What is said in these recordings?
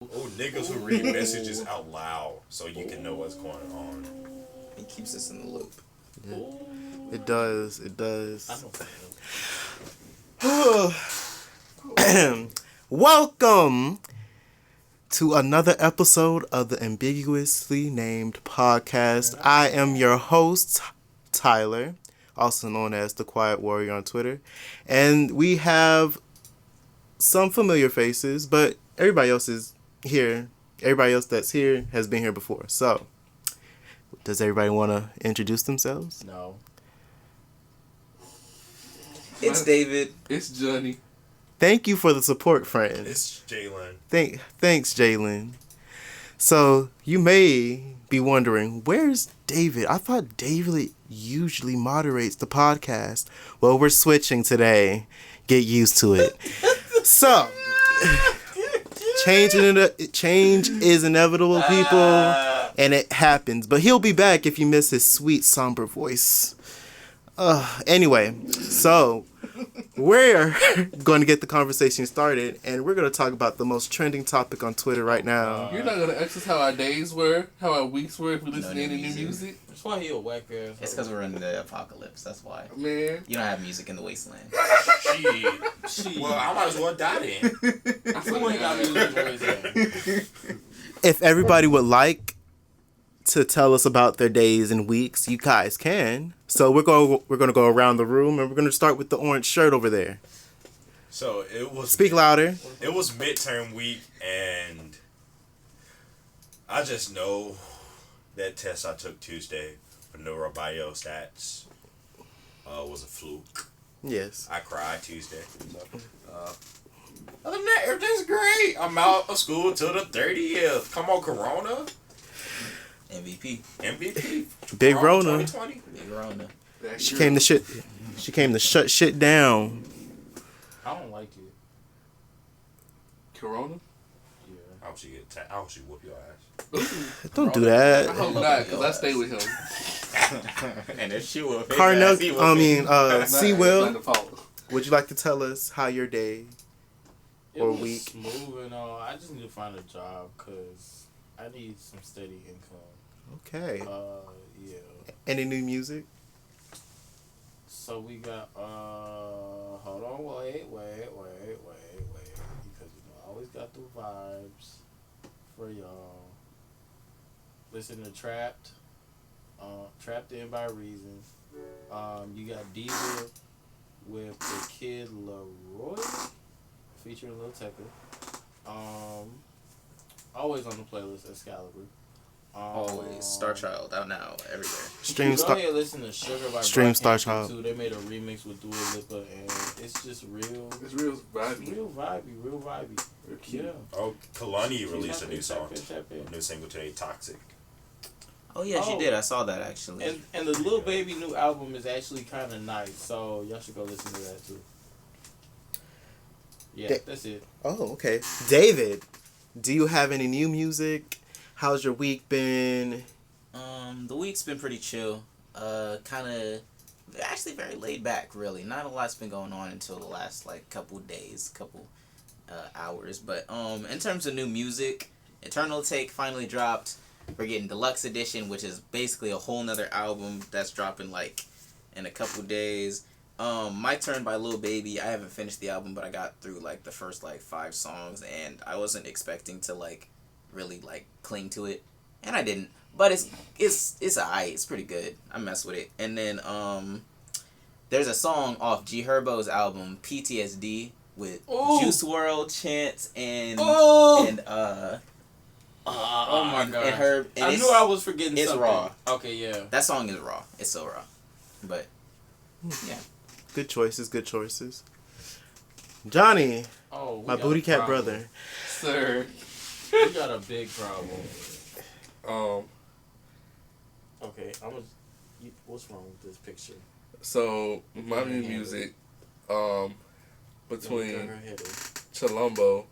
Oh, niggas who read messages out loud so you can know what's going on. It keeps us in the loop. It does. It does. Welcome to another episode of the Ambiguously named podcast. I am your host, Tyler, also known as the Quiet Warrior on Twitter. And we have some familiar faces, but everybody else is here. Everybody else that's here has been here before. So, does everybody want to introduce themselves? No. It's David. It's Johnny. Thank you for the support, friend. It's Jalen. Thanks, Jalen. So, you may be wondering, where's David? I thought David usually moderates the podcast. Well, we're switching today. Get used to it. So, change is inevitable, people, and it happens. But he'll be back if you miss his sweet, somber voice. Anyway, so we're going to get the conversation started, and we're going to talk about the most trending topic on Twitter right now. You're not going to ask us how our days were, how our weeks were if we listen to any new music? That's why he a whack ass. It's because we're in the apocalypse. That's why. Man. You don't have music in the wasteland. Shit. Well, I might as well die then. I feel like I music. If everybody would like to tell us about their days and weeks, you guys can. So we're going to go around the room, and we're going to start with the orange shirt over there. So it was. Speak louder. It was midterm week, and I just know that test I took Tuesday for neurobiostats was a fluke. Yes. I cried Tuesday. So, other than that, everything's great. I'm out of school till the 30th. Come on, Corona. MVP. Big Rona. 2020. Big Rona. She came to shut shit down. I don't like it. Corona? Yeah. I hope she whoop your ass. Don't do I that. hope not, because I stay with him. And if she will. C. Will, Not the fault. would you like to tell us how your day It or was week? smooth and all. I just need to find a job because I need some steady income. Okay. Yeah. Any new music? So we got hold on, wait, because I always got the vibes for y'all. Listen to Trapped In by Reason. You got Diva with the Kid Leroy featuring Lil Tecca. Always on the playlist, Excalibur. Always. Star Child. Out now. Everywhere. Stream Go Star. ahead and listen to Sugar by Stream Brock Star Hampton, Child. too. They made a remix with Dua Lipa, and it's just real. It's real vibey. Real vibey. Yeah. Oh, Kalani released a new song. Tap in. A new single today, Toxic. Oh, yeah, she Oh. did. I saw that, actually. And the Lil Baby new album is actually kind of nice, so y'all should go listen to that too. Yeah, that's it. Oh, okay. David, do you have any new music? How's your week been? The week's been pretty chill. Actually very laid back, really. Not a lot's been going on until the last, couple days, hours. But, in terms of new music, Eternal Take finally dropped. We're getting Deluxe Edition, which is basically a whole nother album that's dropping, in a couple days. My Turn by Lil Baby, I haven't finished the album, but I got through, the first, 5 songs, and I wasn't expecting to, really, cling to it. And I didn't. But it's alright. It's pretty good. I mess with it. And then, there's a song off G Herbo's album, PTSD, with Juice WRLD, Chance, and oh my god! And Herb. And I knew I was forgetting it's something. raw. Okay, yeah. That song is raw. It's so raw. But, yeah. Good choices. Johnny, Oh, my booty cat brother. Sir. We got a big problem. Okay, what's wrong with this picture? So, my new music, between Turn her head in. Chalumbo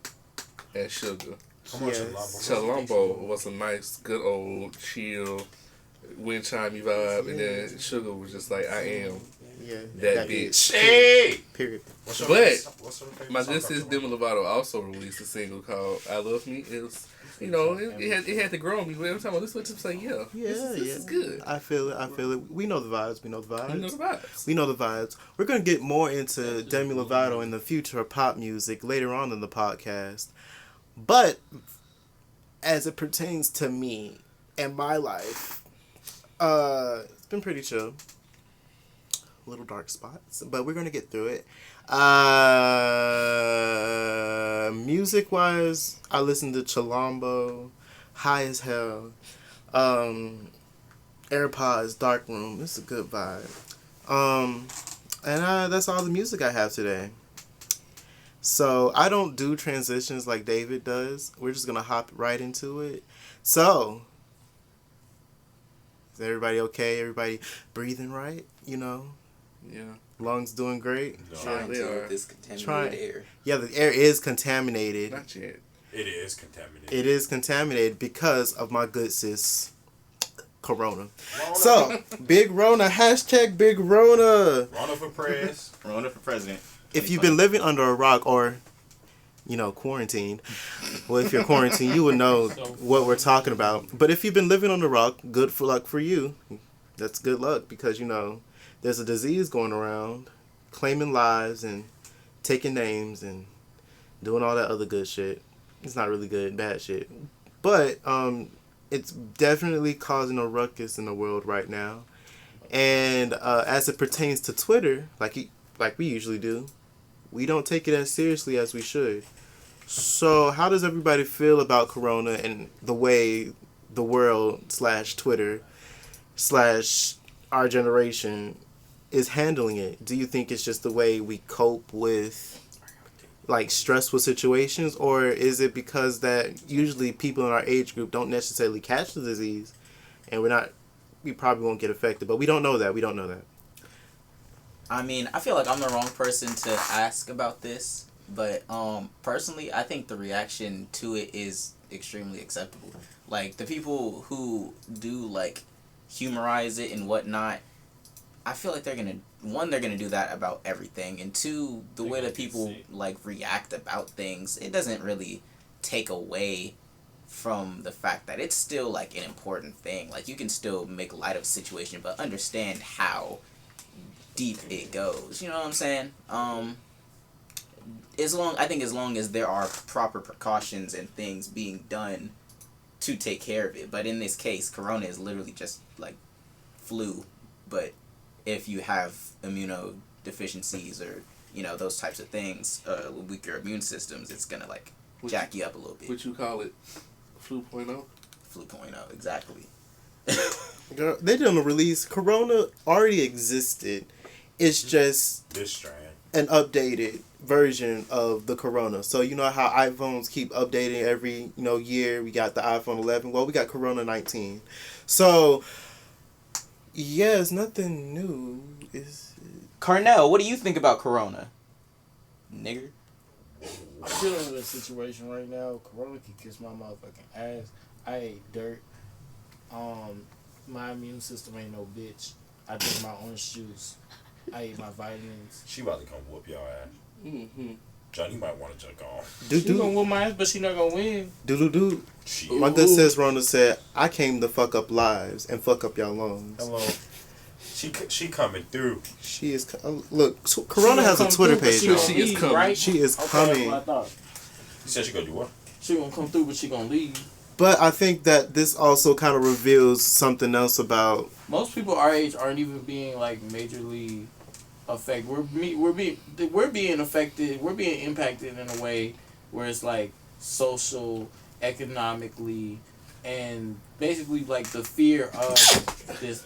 and Suga. How much Yes. Chalumbo was a nice, good old, chill, wind chimey vibe, and then Suga was just like, I am. Yeah. That bitch. Hey! Period. What's her But favorite my song good from sis Toronto? Demi Lovato also released a single called "I Love Me." It was, it had to grow on me. But every time I listen to it, I'm like, this is good. I feel it. We know the vibes. You know the vibes. We know the vibes. We're going to get more into Demi Lovato in the future of pop music later on in the podcast. But as it pertains to me and my life, it's been pretty chill. Little dark spots, but we're going to get through it. Music-wise, I listen to Chilombo, High as Hell, AirPods, Dark Room. It's a good vibe. And that's all the music I have today. So I don't do transitions like David does. We're just gonna hop right into it. So, is everybody okay? Everybody breathing right? Yeah. Lungs doing great? No, Trying they to are. with this contaminated air. Yeah, the air is contaminated. Not yet. it is contaminated. It is contaminated because of my good sis, Corona. So, Big Rona, hashtag Big Rona. Rona for press. Rona for president. If you've been living under a rock or, quarantined, well, if you're quarantined, you would know what we're talking about. But if you've been living on the rock, good for luck for you. That's good luck because, there's a disease going around claiming lives and taking names and doing all that other good shit. It's not really good, bad shit. But it's definitely causing a ruckus in the world right now. And as it pertains to Twitter, like we usually do, we don't take it as seriously as we should. So how does everybody feel about Corona and the way the world / Twitter / our generation is handling it? Do you think it's just the way we cope with stressful situations, or is it because that usually people in our age group don't necessarily catch the disease and we probably won't get affected, but we don't know that. I mean, I feel like I'm the wrong person to ask about this, but personally, I think the reaction to it is extremely acceptable. Like, the people who do, humorize it and whatnot, I feel like they're gonna do that about everything, and two, the way that people, react about things, it doesn't really take away from the fact that it's still, an important thing. You can still make light of a situation, but understand how deep it goes. You know what I'm saying? As long as there are proper precautions and things being done to take care of it. But in this case, Corona is literally just flu. But if you have immunodeficiencies or those types of things, weaker immune systems, it's gonna jack you up a little bit. What you call it? Flu 0.0? Flu 0.0, exactly. Girl, they didn't release. Corona already existed. It's just This strand. an updated version of the Corona. So you know how iPhones keep updating every year. We got the iPhone 11. Well, we got Corona 19. So yeah, it's nothing new. Carnell, what do you think about Corona? Nigger? I'm dealing with a situation right now. Corona can kiss my motherfucking ass. I ate dirt. My immune system ain't no bitch. I drink my orange juice. I eat my vitamins. She about to come whoop y'all ass. Mm-hmm. John, you might want to jump on. She gonna whoop my ass, but she not gonna win. She. My good sis Rona said, I came to fuck up lives and fuck up y'all lungs. Hello. She coming through. She is... Look, Corona has a Twitter page, y'all. She is coming. Right? She is Okay, coming. that's what I thought. You said she gonna do what? She gonna come through, but she gonna leave. But I think that this also kind of reveals something else about... Most people our age aren't even being majorly affected. We're being affected. We're being impacted in a way where it's social, economically, and basically the fear of this.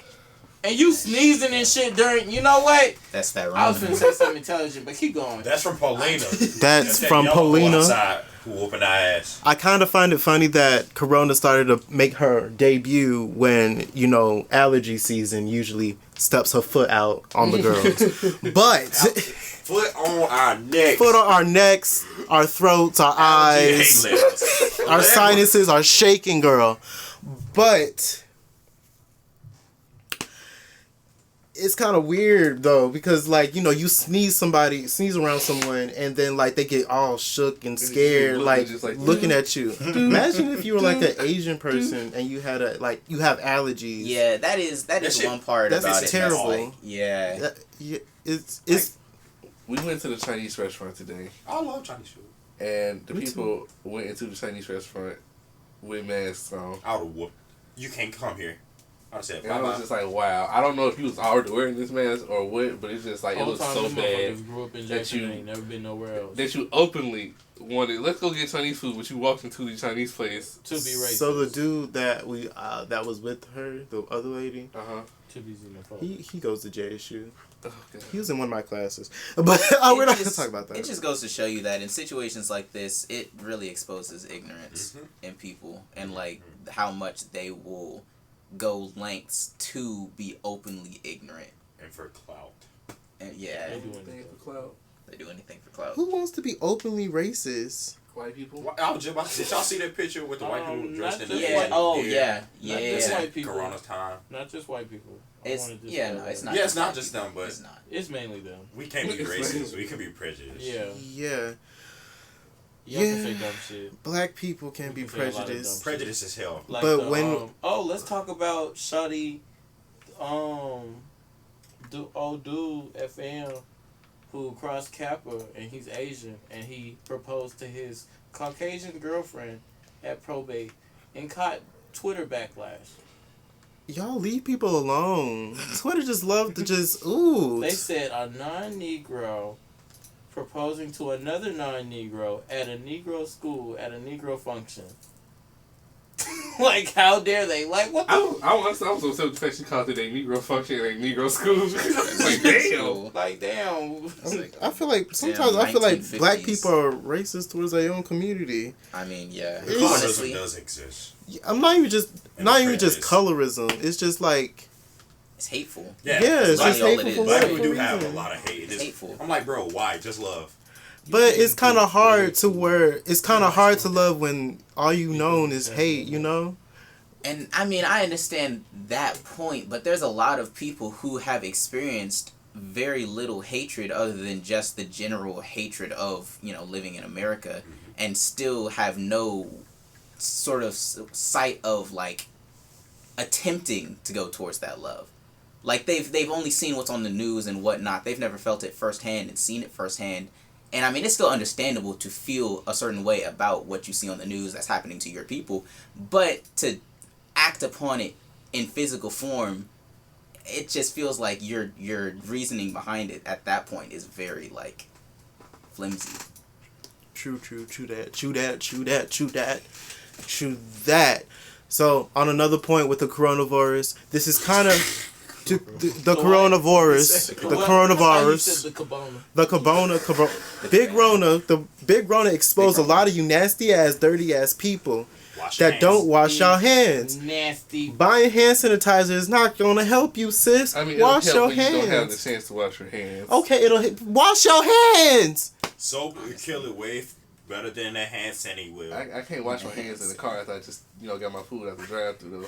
And you sneezing and shit during, you know what? That's that I was Rona. finna say something intelligent, but keep going. That's from Paulina. That's that from yellow Paulina. outside who whooping our ass. I kind of find it funny that Corona started to make her debut when, allergy season usually steps her foot out on the girls. But... Foot on our neck. Foot on our necks, our throats, our eyes, our sinuses are shaking, girl. But it's kind of weird though, because like, you know, you sneeze around someone, and then like they get all shook and scared, like looking at you. Imagine if you were like an Asian person and you had you have allergies. Yeah, that is one part about it. That's terrible. Like, yeah. It's. We went to the Chinese restaurant today. I love Chinese food. And the people went into the Chinese restaurant with masks on. I would have whooped. You can't come here. I would have said, and I was just like, wow. I don't know if he was already wearing this mask or what, but it's just like, it looks so bad grew up in that you ain't never been nowhere else. That you openly wanted, let's go get Chinese food, but you walked into the Chinese place to be racist. So the dude that that was with her, the other lady, to be xenophobic. He goes to JSU. Okay. He was in one of my classes, but we're not gonna talk about that. It just goes to show you that in situations like this, it really exposes ignorance in people, and like how much they will go lengths to be openly ignorant and for clout. And yeah, They do anything for clout. They do anything for clout. Who wants to be openly racist? White people. I was just about to say, did y'all see that picture with the white people dressed in the yeah. Oh yeah. Not just white people. Corona's time. Not just white people. It's not. Yeah, it's not just them, but it's not. It's mainly them. We can't be racist. We can be prejudiced. Yeah. Yeah. Y'all can say dumb shit. Black people can be prejudiced. Prejudice is hell. Like but when let's talk about Shawty, old dude FM who crossed Kappa, and he's Asian, and he proposed to his Caucasian girlfriend at probate and caught Twitter backlash. Y'all leave people alone. Twitter just love to just ooh. They said a non-Negro proposing to another non-Negro at a Negro school at a Negro function. Like, how dare they? Like, what the... I was so upset with the fact she called it a Negro function and a Negro school. Like, damn. Like, damn. I feel like sometimes I feel like black people are racist towards their own community. I mean, yeah. Colorism does exist. I'm not even just colorism. It's just like it's hateful. Yeah, it's just hateful for black whatever people do reason. have a lot of hate. It's hateful. I'm like, bro, why? Just love. But it's kind of hard to love when all you known is hate, you know? And I mean, I understand that point, but there's a lot of people who have experienced very little hatred other than just the general hatred of, you know, living in America and still have no sort of sight of like attempting to go towards that love. Like they've only seen what's on the news and whatnot. They've never felt it firsthand and seen it firsthand. And I mean, it's still understandable to feel a certain way about what you see on the news that's happening to your people, but to act upon it in physical form, it just feels like your reasoning behind it at that point is very like flimsy. True that. So on another point with the coronavirus, this is kind of the big Rona exposed a lot of you nasty ass, dirty ass people don't wash your hands. Nasty. Buying hand sanitizer is not gonna help you, sis. I mean, wash your hands. You don't have the hands. chance to wash your hands. Okay, wash your hands. Soap will kill it way better than a hand sanitizer will. I can't wash my hands in the car after I just got my food out the drive-thru though.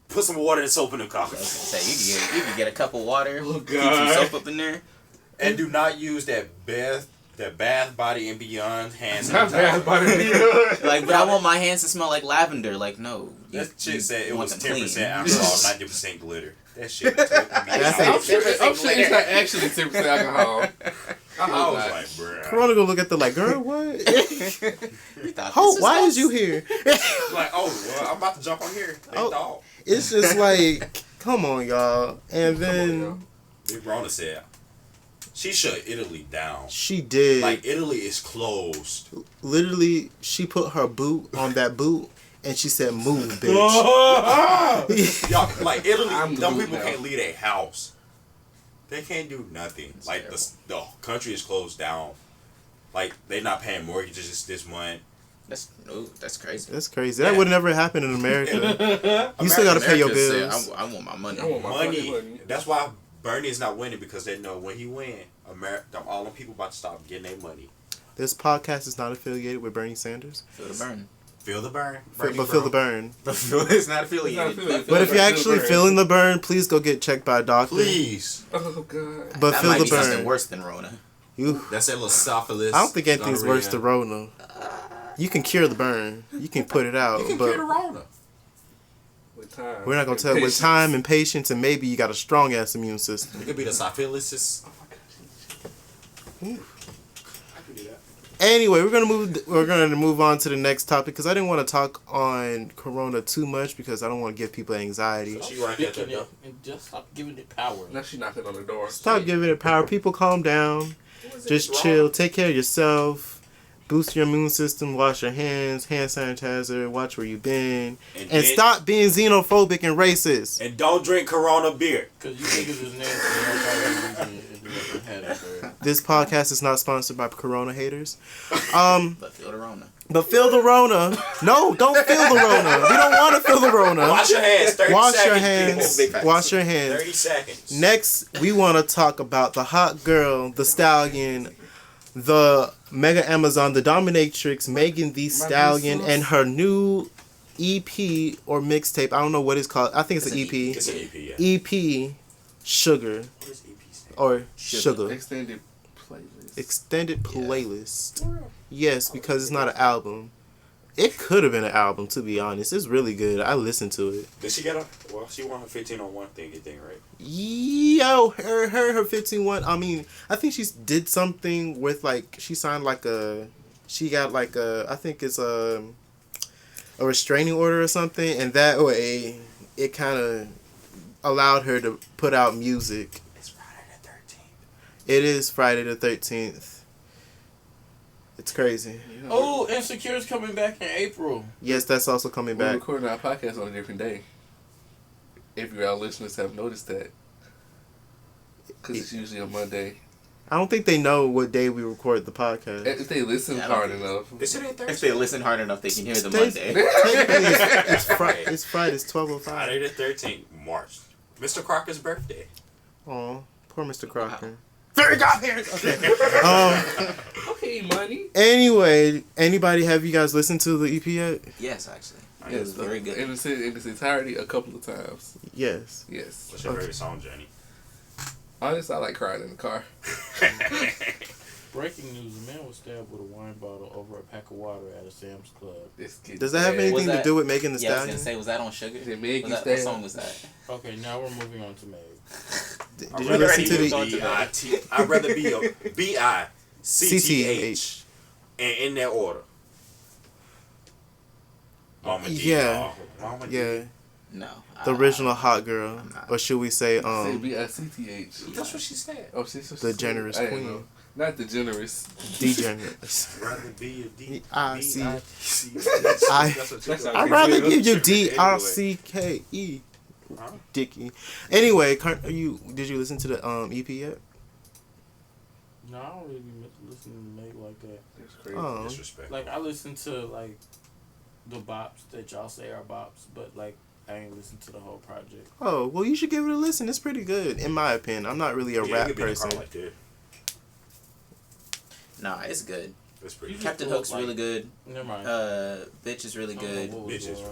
Put some water and soap in the car. Say you can get a cup of water, Oh, keep some soap up in there, and do not use that Bath Body and Beyond hand Not Bath sanitizer. Body and Beyond. like, but I want my hands to smell like lavender. Like, no. That chick said it want was them 10% clean. alcohol, 90% glitter. That shit took me I'm sure it's not actually 10% alcohol. I was like, bruh. Corona gonna look at the like, girl, what? You thought Ho, this is why us? is you here? Like, well, I'm about to jump on here. They thought. It's just like, come on, y'all. And then Big Rona said she shut Italy down. she did. Like, Italy is closed. Literally, she put her boot on that boot and she said, "Move, bitch." Y'all, like, Italy, I'm them the people now. can't leave their house. They can't do nothing. It's like, the country is closed down. Like, they not paying mortgages this month. That's crazy. That's crazy. That would never happen in America. You still gotta pay your America bills. said, I want my money. I want my Money. That's why Bernie is not winning, because they know when he win, all them people about to stop getting their money. This podcast is not affiliated with Bernie Sanders. Feel the burn. Feel the burn. But feel the burn. It's not affiliated. But if you're actually feeling the burn, please go get checked by a doctor. Please. Oh God. But that feel might the be something burn. worse than Rona. That's that little syphilis. I don't think anything's worse than Rona. You can cure the burn. You can put it out. You can but cure the Rona. With time. we're not gonna tell with time and patience, and maybe you got a strong ass immune system. It could be the syphilis. Anyway, we're gonna move on to the next topic because I didn't want to talk on Corona too much because I don't want to give people anxiety. So she right there, Speaking it, and just stop giving it power. Now she knocking on the door. Stop giving it power. People, calm down. Just chill. Take care of yourself. Boost your immune system. Wash your hands. Hand sanitizer. Watch where you've been. And stop being xenophobic and racist. And don't drink Corona beer. Because you niggas is nasty. This podcast is not sponsored by Corona haters. But feel the Rona. But feel the Rona. No, don't feel the Rona. We don't want to feel the Rona. Wash your hands. 30 Wash seconds. your hands. People. Wash your hands. 30 seconds. Next, we want to talk about the hot girl, the Stallion, the Mega Amazon, the dominatrix, Megan the Stallion, and her new EP or mixtape. I don't know what it's called. I think it's an EP. It's an EP, yeah. EP, Sugar. What does EP stand? Or Sugar. Extended playlist. Extended playlist. Yes, because it's not an album. It could have been an album, to be honest. It's really good. I listened to it. Did she get a... Well, she won her 15-on-1 thing, right? Yo, her 15-1. I mean, I think she did something with, like, she signed, like, a... She got, like, a... I think it's a restraining order or something. And that way, it kind of allowed her to put out music. It's Friday the 13th. It is Friday the 13th. It's crazy. Oh, Insecure's coming back in April. Yes, that's also coming We're back. recording our podcast on a different day. If our listeners have noticed that. Because it's usually a Monday. I don't think they know what day we record the podcast. If they listen hard enough. Is it Thursday? If they listen hard enough, they can hear the Technically, Monday. it's Friday. It's 12:05. Friday the 13th, March. Mr. Crocker's birthday. Oh, poor Mr. Crocker. Wow. Fairy godparents. Okay. Okay, money. Anyway, anybody have you guys listened to the EP yet? Yes, actually. Yes, It was very good. In its entirety, a couple of times. Yes. Yes. What's your favorite song, Jenny? Honestly, I like crying in the car. Breaking news: a man was stabbed with a wine bottle over a pack of water at a Sam's Club. Does that have anything to do with Megan the Yeah, I was Stallion? gonna say, was that on Sugar? Is it Meg What Stallion? song was that? Okay, now we're moving on to Meg. Did you listen to the B-I-T. I'd rather be a B-I-C-T-H. And in that order. Mama D. Yeah. Mama D. yeah, No. the original hot girl, not. or should we say Say B-I-C-T-H. That's what she said. Oh, she's the generous I didn't queen, know. Not the generous. degenerate? I'd rather be a D. I-C. I. I'd rather give you D-R-C-K-E. Huh? Dicky. Anyway, did you listen to the EP yet? No, I don't really be listening to Meg like that. That's crazy. Oh. Disrespect. Like I listen to like the bops that y'all say are bops, but like I ain't listened to the whole project. Oh, well, you should give it a listen. It's pretty good, in my opinion. I'm not really a Yeah, rap you could be in a car person. like that. Nah, it's good. That's pretty You good. Captain look Hook's like- really good. Never mind. Bitch is really I don't know good. what was Bitches. going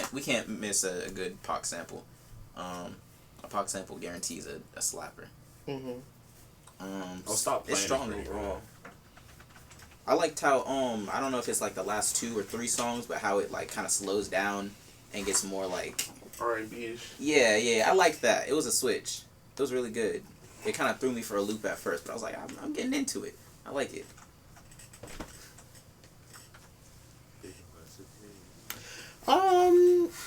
on. We can't miss a good Pac sample. A Pac sample guarantees a slapper. Mm-hmm. Oh, stop playing It's strong it for me, overall. I liked how I don't know if it's like the last 2 or 3 songs, but how it like kind of slows down and gets more like R&B-ish. yeah. I liked that. It was a switch. It was really good. It kind of threw me for a loop at first, but I was like, I'm getting into it. I like it.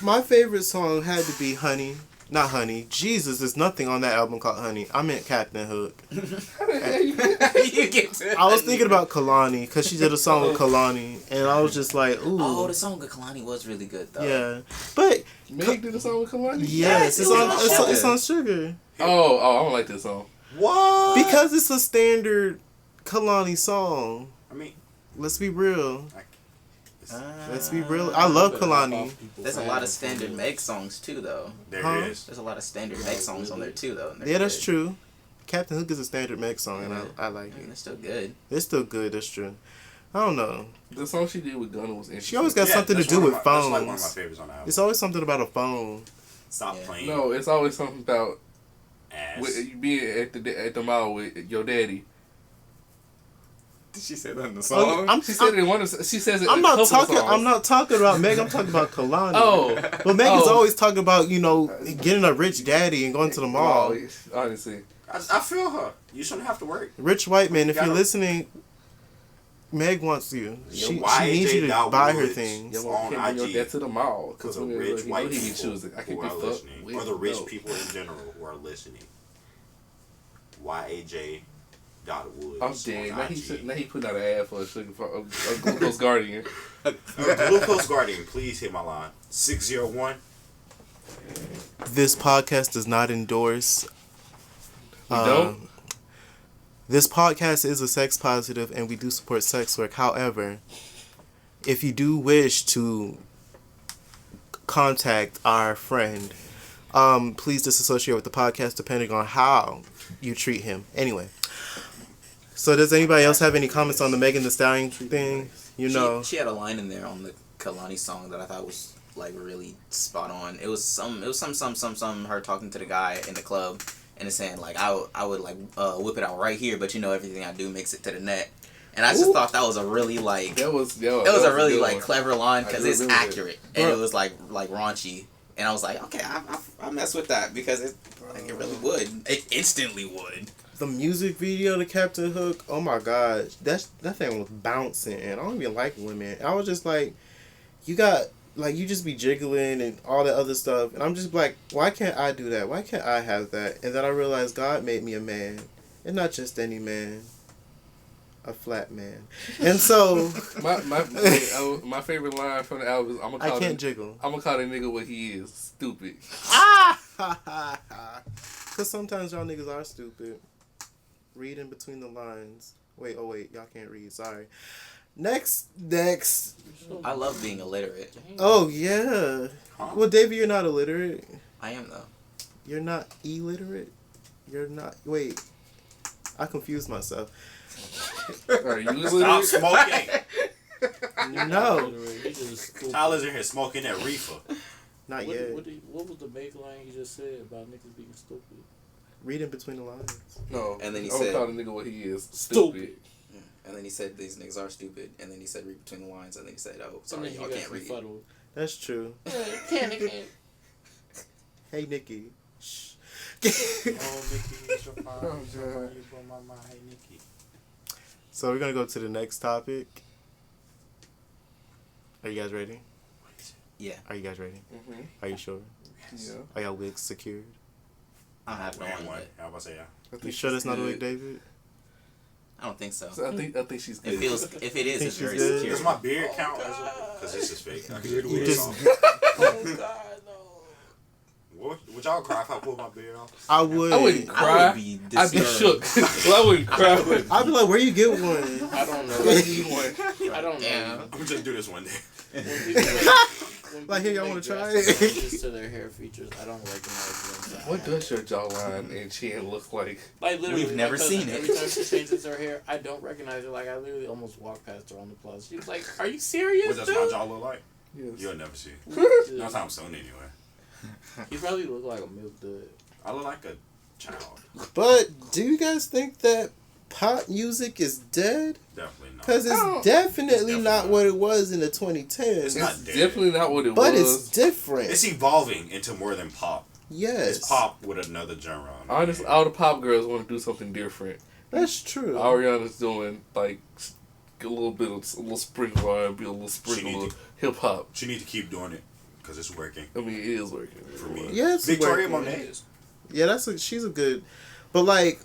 My favorite song had to be Honey. Not Honey. Jesus, there's nothing on that album called Honey. I meant Captain Hook. You get to I was thinking about Kalani because she did a song with Kalani, and I was just like, ooh. Oh, the song with Kalani was really good though. Yeah, but Meg did a song with Kalani? yes, it was it's on Sugar Oh, I don't like this song. What? because it's a standard Kalani song. I mean, Let's be real. Let's be real. Ah. I love Better knock Kalani. off people's There's a lot of hands. standard Meg songs too, though. there Huh? is. There's a lot of standard Meg songs on there too, though. and they're Yeah, that's good. true. Captain Hook is a standard Meg song, and Yeah. I like And it. they're still good. It's still good. That's true. I don't know. The song she did with Gunna was interesting. She always got something to do with phones. That's like one of my favorites on the album. It's always something about a phone. Stop playing. No, it's always something about ass. you being at the mall with your daddy. Did she say that in the song? She said it in one of. She says it. I'm in not a couple talking. of songs. I'm not talking about Meg. I'm talking about Kalani. Oh, but Megan's always talking about getting a rich daddy and going to the mall. Well, honestly, I feel her. You shouldn't have to work. Rich white man. If you're listening, Meg wants you. She needs you to buy her things. Your mom can't bring your dad to the mall because the rich white people who are listening, or the rich people in general who are listening. YAJ. I'm dead. Now he putting out an ad for a Glucose Guardian. A Glucose Guardian, please hit my line. 601. This podcast does not endorse. We don't? This podcast is a sex positive and we do support sex work. However, if you do wish to contact our friend, please disassociate with the podcast depending on how you treat him. Anyway. So does anybody else have any comments on the Megan Thee Stallion thing? She had a line in there on the Kalani song that I thought was like really spot on. It was some her talking to the guy in the club and it's saying like I would like whip it out right here, but everything I do makes it to the net. And I just thought that was a really like that was a really like clever line because it's really accurate and it was like raunchy. And I was like, okay, I mess with that because it really would. It instantly would. The music video to Captain Hook, oh my god, that thing was bouncing, and I don't even like women. I was just like, you just be jiggling and all that other stuff, and I'm just like, why can't I do that? Why can't I have that? And then I realized God made me a man, and not just any man, a flat man. And so my favorite line from the album is I can't jiggle. I'm gonna call that nigga what he is, stupid. Cause sometimes y'all niggas are stupid. Read in between the lines. Wait, y'all can't read. Sorry. Next. I love being illiterate. Oh yeah. Huh? Well, David, you're not illiterate. I am though. You're not illiterate. You're not. Wait. I confused myself. Are you Stop smoking. No. Tyler's in here smoking that reefer. Not yet. What was the big line you just said about niggas being stupid? Read in between the lines. No. And then he said, call the nigga what he is. Stupid. And then he said these niggas are stupid. And then he said read between the lines. And then he said, oh, sorry, y'all can't read. That's true. Hey, Nikki. Shh. Nikki, it's your father. Hey, Nikki. So we're gonna go to the next topic. Are you guys ready? Yeah. Are you guys ready? Mm-hmm. Are you sure? Yeah. Are y'all wigs secured? I have no one. How about say yeah? You sure that's not a wig, David? I don't think so. I think she's good. If it is, it's very good? secure. Does my beard count? Because this is fake. You just. Oh God, no. Would y'all cry if I pulled my beard off? I would. I wouldn't cry. I'd be shook. Well, I wouldn't cry. I'd be like, where you get one? I don't know. Where you one? I don't know. I'm gonna just do this one day. Like, here, y'all want to try it? Changes to their hair features, I don't recognize them. What does your jawline and chin look like? Like literally, we've never seen it. Every time she changes her hair, I don't recognize her. Like I literally almost walked past her on the plaza. She was like, "Are you serious?" What does my jaw look like? Yes. You'll never see. No time soon anyway. You probably look like a milk dud. I look like a child. But do you guys think that pop music is dead? Definitely not. Because it's definitely not what it was in the 2010s. It's not dead. Definitely not what it was. But it's different. It's evolving into more than pop. Yes. It's pop with another genre. Honestly, all the pop girls want to do something different. That's true. Ariana's doing like a little sprinkle R&B, a little sprinkle of hip hop. She needs to keep doing it because it's working. I mean, it is working for me. Yeah, it's Victoria working. Monet is. Yeah, she's a good. But like,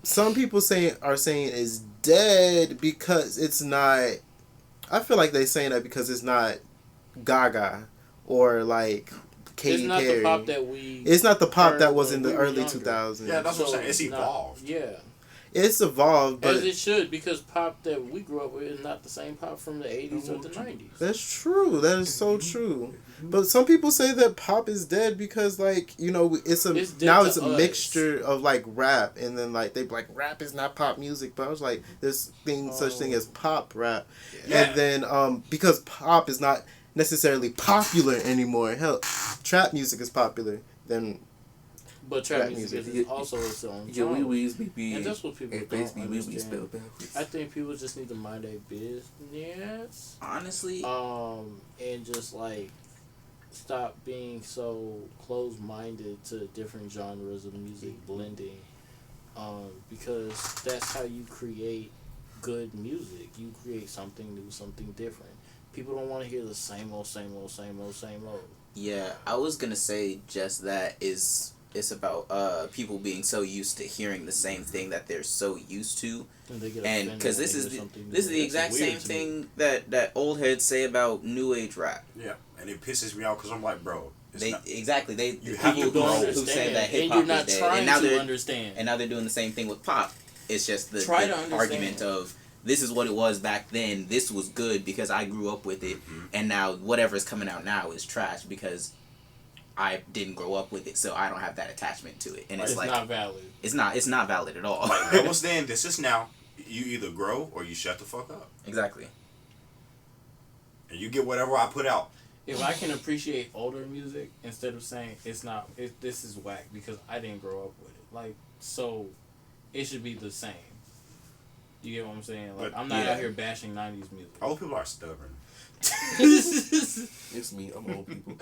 some people are saying it's dead because it's not. I feel like they're saying that because it's not Gaga or like Katy Perry. It's not the pop that we. It's not the pop that was in the early 2000s. Yeah, that's what I'm saying. It's evolved. Yeah. It's evolved, but as it should, because pop that we grew up with is not the same pop from the 80s or the 90s. That's true. That is so true. But some people say that pop is dead because, like, you know, it's a mixture of like rap, and then like they be like rap is not pop music. But I was like, there's such thing as pop rap, and then because pop is not necessarily popular anymore. Hell, trap music is popular. Then. But trap music is also its own genre. And that's what people don't understand. I think people just need to mind their business. Honestly. And just like stop being so close-minded to different genres of music blending. Because that's how you create good music. You create something new, something different. People don't want to hear the same old. Yeah, I was gonna say just that is. It's about people being so used to hearing the same thing that they're so used to, and because this is the exact same thing that old heads say about new age rap. Yeah, and it pisses me off because I'm like, bro, you have people who say that hip hop is dead, and now they're understand, and now they're doing the same thing with pop. It's just the argument of this is what it was back then. This was good because I grew up with it, and now whatever's coming out now is trash because I didn't grow up with it, so I don't have that attachment to it, and it's like not valid. It's not valid at all. Like that was then. This is now. You either grow or you shut the fuck up. Exactly. And you get whatever I put out. If I can appreciate older music instead of saying this is whack because I didn't grow up with it, like so, it should be the same. You get what I'm saying? Like I'm not out here bashing '90s music. Old people are stubborn. It's me. I'm old people.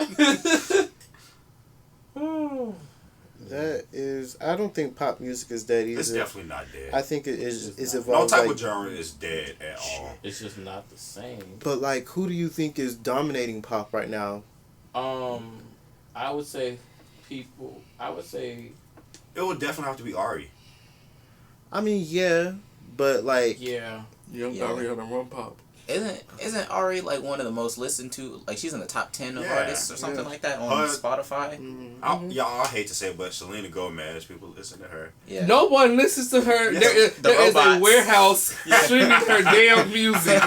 That is, I don't think pop music is dead either. It's definitely not dead. I think it is evolved. No type of genre is dead at all. It's just not the same. But like, who do you think is dominating pop right now? I would say people. I would say it would definitely have to be Ari. I mean, yeah, but like, Young Ari on the run pop. Isn't Ari like one of the most listened to? Like she's in the top 10 of artists or something like that on Spotify. I hate to say it, but Selena Gomez, people listen to her. Yeah. No one listens to her. There is a warehouse streaming her damn music.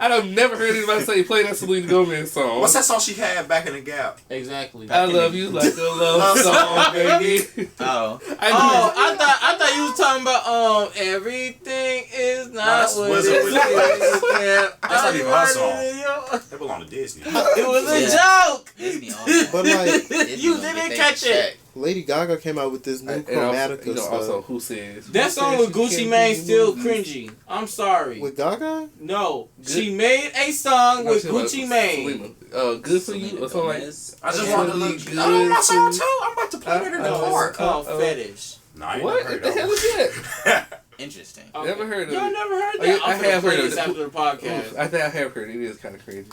I've never heard anybody say play that Selena Gomez song. What's that song she had back in the Gap? Exactly. I love you like a love song, baby. I thought you was talking about everything is not what it is. That's not even her song. They belong to Disney. It was a joke. Disney but like, you didn't catch it. Lady Gaga came out with this new Chromatica stuff. Also, who says that song with Gucci Mane still cringy. I'm sorry. With Gaga? No, she made a song with Gucci Mane. Good for you or something like. I just want to look good. Oh, my song too. I'm about to play it in the car. It's called Fetish. Nah, What the hell is that? Interesting. Okay. Never heard of it. Y'all never heard that? I have heard of it after the podcast. I think I have heard it. It is kind of crazy.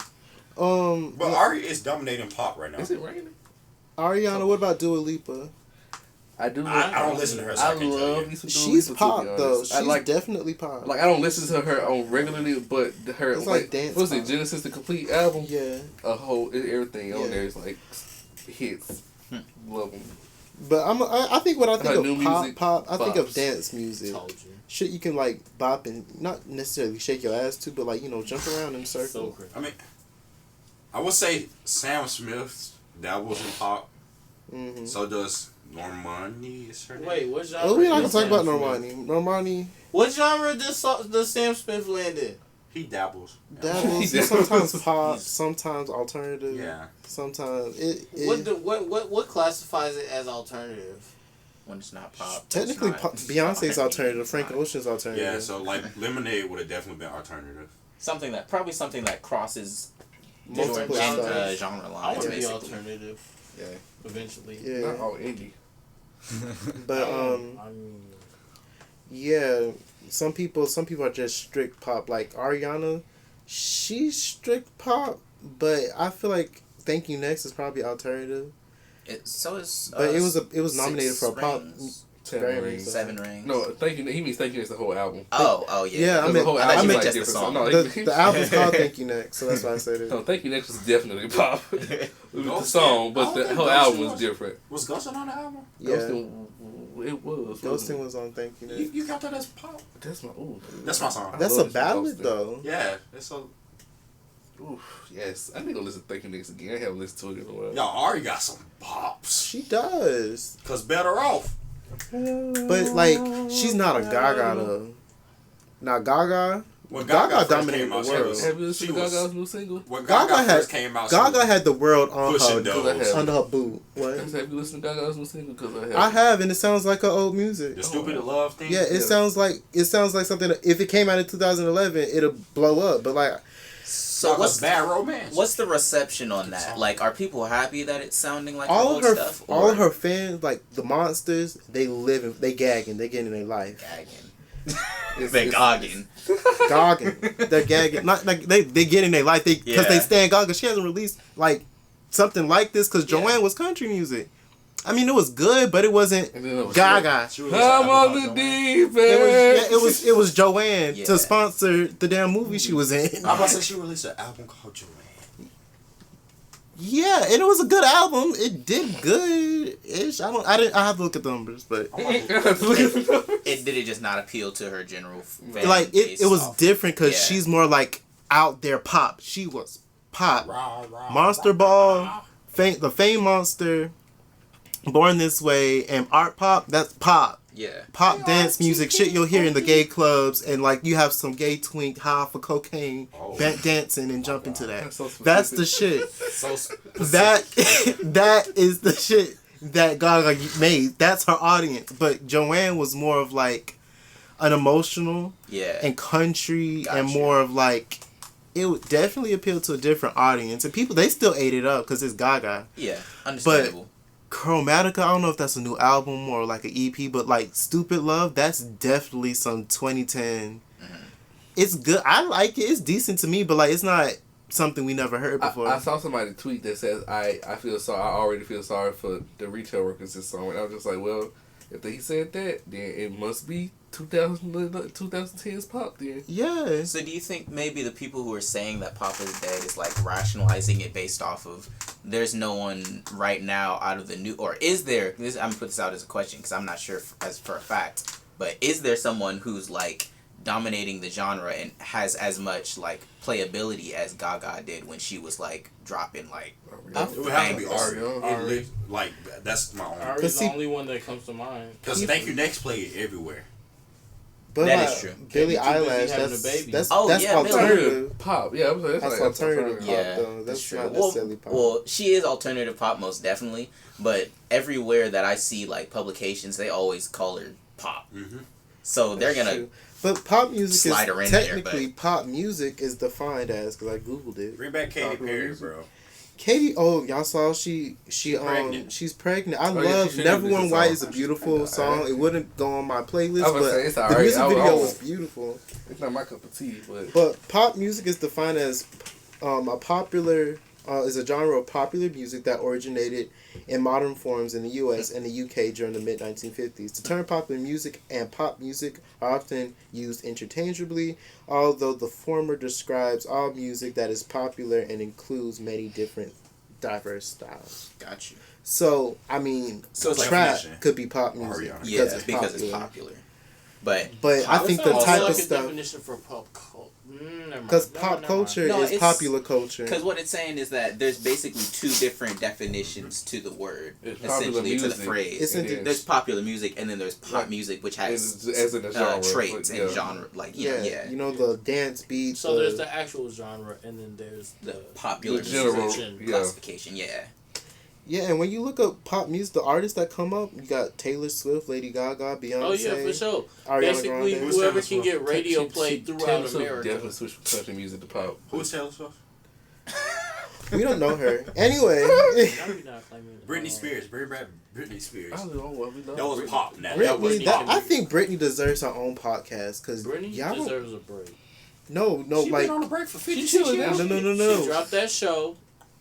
But Ari is dominating pop right now. Is it raining? Ariana, what about Dua Lipa? I do. I don't listen to her. So I love me some Dua She's Lipa, pop to be though. honest. She's definitely pop. Like I don't listen to her on regularly, but her it's like dance. What's pop. it? Genesis, the complete album. Yeah. Everything on there is like hits. Love them. But I think when I think of music, pop, I think of bops. dance music. Told you. Shit you can like bop and not necessarily shake your ass to, but like, you know, jump around in a circle. So I mean, I would say Sam Smith dabbles in pop. Mm-hmm. So does Normani. Is her name? Wait, what genre? Oh, we're not gonna is talk about Sam Normani. Smith? Normani What genre does Sam Smith land in? He dabbles. dabbles. Sometimes pop, sometimes alternative. Yeah. Sometimes What classifies it as alternative? When it's not pop. technically it's not Beyonce's alternative. Frank Ocean's alternative. Yeah, so like Lemonade would have definitely been alternative. something that crosses Multiple styles. genre I lines. want to be Basically. alternative. Yeah. Eventually. Yeah. Not all indie. But I mean, yeah, some people are just strict pop. Like Ariana, she's strict pop, but I feel like Thank You Next is probably alternative. So is. But it was nominated for a pop. Seven Rings. Seven Rings. No, Thank You. He means Thank You. It's the whole album. Oh yeah. Yeah, I The mean, whole I album mean is just the different. song. No, the album's called Thank You Next, so that's why I said it. No, Thank You Next was definitely pop. With the Ghostin'? song, but I don't the think whole Ghostin' album was was- different. Was Ghostin' on the album? Yeah, It was. Ghosting was on Thank You Next. You got that as pop? That's my. Ooh. That's my song. That's love a some ballad Ghosting. though. Yeah, it's a. Oof, yes. I need to listen to Thank You Next again. I haven't listened to it in a while. Yo, Ari got some bops. She does. Cause Better Off. But, like, she's not a Gaga, though. Now, Gaga... When Gaga first dominated came out, the world. Have you listened to Gaga's new single? When Gaga first came out, Gaga had the world on pushing her, those. under her boot. What? Have you listened to Gaga's new single? Because I have, and it sounds like her old music. The Stupid Love thing. Yeah, it sounds like something that if it came out in 2011, it'll blow up. But like, So what's Bad Romance? What's the reception on that? Like, are people happy that it's sounding like all old of her stuff? all of her fans, like the monsters, they gagging, they getting their life. Gagging. It's Gagging. Gagging. They're gagging. Not like they getting their life. Because they stand Gaga. She hasn't released like something like this because Joanne was country music. I mean, it was good, but it wasn't Gaga. I'm on the deep end. It was Joanne Yeah. to sponsor the damn movie she was in. I'm about to say she released an album called Joanne. Yeah, and it was a good album. It did good-ish. I have to look at the numbers, but Did it just not appeal to her general fan like base it was off- different because Yeah. she's more like out there pop. She was pop. Rah, rah, Monster rah, Ball, rah. the Fame Monster, Born This Way, and Art Pop. That's pop. Yeah. Pop dance music, shit you'll hear in the gay clubs, and like you have some gay twink high for cocaine, dancing and jumping to that. That's the shit. So That is the shit that Gaga made. That's her audience. But Joanne was more of like an emotional Yeah. and country and Gotcha. more of like it would definitely appeal to a different audience. And people, they still ate it up because it's Gaga. Yeah. Understandable. Chromatica, I don't know if that's a new album or like an EP, but like Stupid Love, that's definitely some 2010. It's good. I like it. It's decent to me, but like it's not something we never heard before. I saw somebody tweet that says, I already feel sorry for the retail workers this song. And I was just like, well, if he said that, then it must be 2010's pop then. Yeah. So do you think maybe the people who are saying that pop is dead is like rationalizing it based off of there's no one right now out of the new, or is there, I'm gonna put this out as a question because I'm not sure as for a fact, but is there someone who's like dominating the genre and has as much like playability as Gaga did when she was like dropping like it would have to be Ariana. Ari. Like that's my only. Ari's the only one that comes to mind. Because Thank You Next played everywhere. But That like, is true. Billie Can't be too busy Eilish, having that's a baby. that's Oh, that's yeah, Billie. alternative. Pop, yeah. That's like alternative pop, Yeah, though. That's true. not Well, necessarily pop. well, she is alternative pop most definitely, but everywhere that I see like publications, they always call her pop. Mm-hmm. So they're That's gonna true. But pop music slide her is in there, technically pop music is defined as, because I googled it. Bring back Katy Popular Perry, music. bro. Katie, oh y'all saw she's pregnant. she's pregnant. I Oh, yeah, love she should Never release a One White song. is a beautiful Alright. song. It wouldn't go on my playlist, I was but saying, it's the alright. music I video won't. was beautiful. It's not my cup of tea, but But pop music is defined as a popular is a genre of popular music that originated in modern forms in the U.S. and the U.K. during the mid-1950s. The term popular music and pop music are often used interchangeably, although the former describes all music that is popular and includes many different diverse styles. got you. So, I mean, So it's like trap definition. could be pop music Ariana. Yeah, because it's popular. But But I think the That's type like of a stuff, definition for pop culture. because pop culture No, is it's- popular culture. because what it's saying is that there's basically two different definitions to the word, it's popular essentially to the music. phrase. Isn't and it- then There's popular music, and then there's pop Like, music, which has as in a genre, traits but, and yeah. genre, like Yeah, you know, the dance beat. So there's the actual genre, and then there's the popular the general, music yeah. classification. Yeah, Yeah, and when you look up pop music, the artists that come up, you got Taylor Swift, Lady Gaga, Beyonce. Oh yeah, for sure. Ariana Basically, Grande. whoever can get radio She- played Taylor throughout Swift America. definitely switched from country music to pop. Who's Taylor Swift? We don't know her. Anyway, Now you're not claiming it. Britney Spears. Bring back Britney Spears. I don't know what we know. That was pop. Now that was Britney, pop. I think Britney deserves her own podcast because Britney y'all don't, deserves a break. no, She like been on a break for 56 chilling years. now. no. She dropped that show.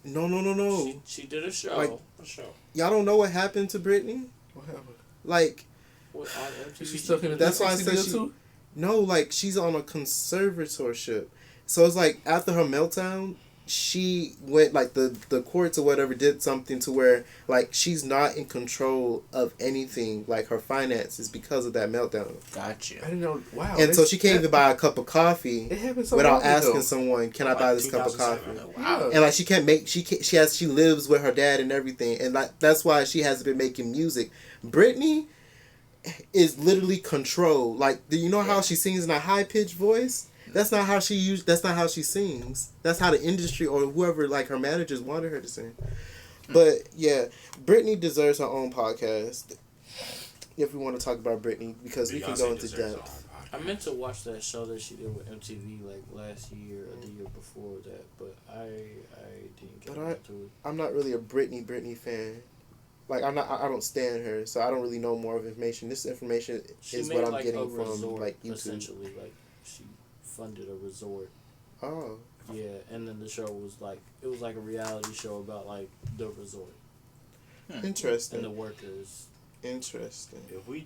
No. She did a show. Like- a show. Y'all don't know what happened to Britney. What happened? Like, On MTV. Is she stuck in a That's why I said she- no, like she's on a conservatorship. So it's like after her meltdown, she went like the courts or whatever did something to where like she's not in control of anything like her finances because of that meltdown. Gotcha. I didn't know. Wow. And so she can't even buy a cup of coffee It happened so without long ago. asking someone, "Can I buy this cup of coffee?" 2007. Wow. And like she can't make she lives with her dad and everything, and like that's why she hasn't been making music. Britney is literally controlled. Like, do you know how she sings in a high pitched voice? That's not how That's not how she sings. That's how the industry or whoever like her managers wanted her to sing. But yeah, Britney deserves her own podcast. If we want to talk about Britney, because we can go into depth. I meant to watch that show that she did with MTV like last year or the year before that, but I didn't get into it. I'm not really a Britney fan. Like I don't stand her, so I don't really know more of information. This information is what I'm getting from like YouTube. Essentially, like she funded a resort. Oh. Yeah, and then the show was like it was like a reality show about like the resort Interesting. and the workers. Interesting. If we're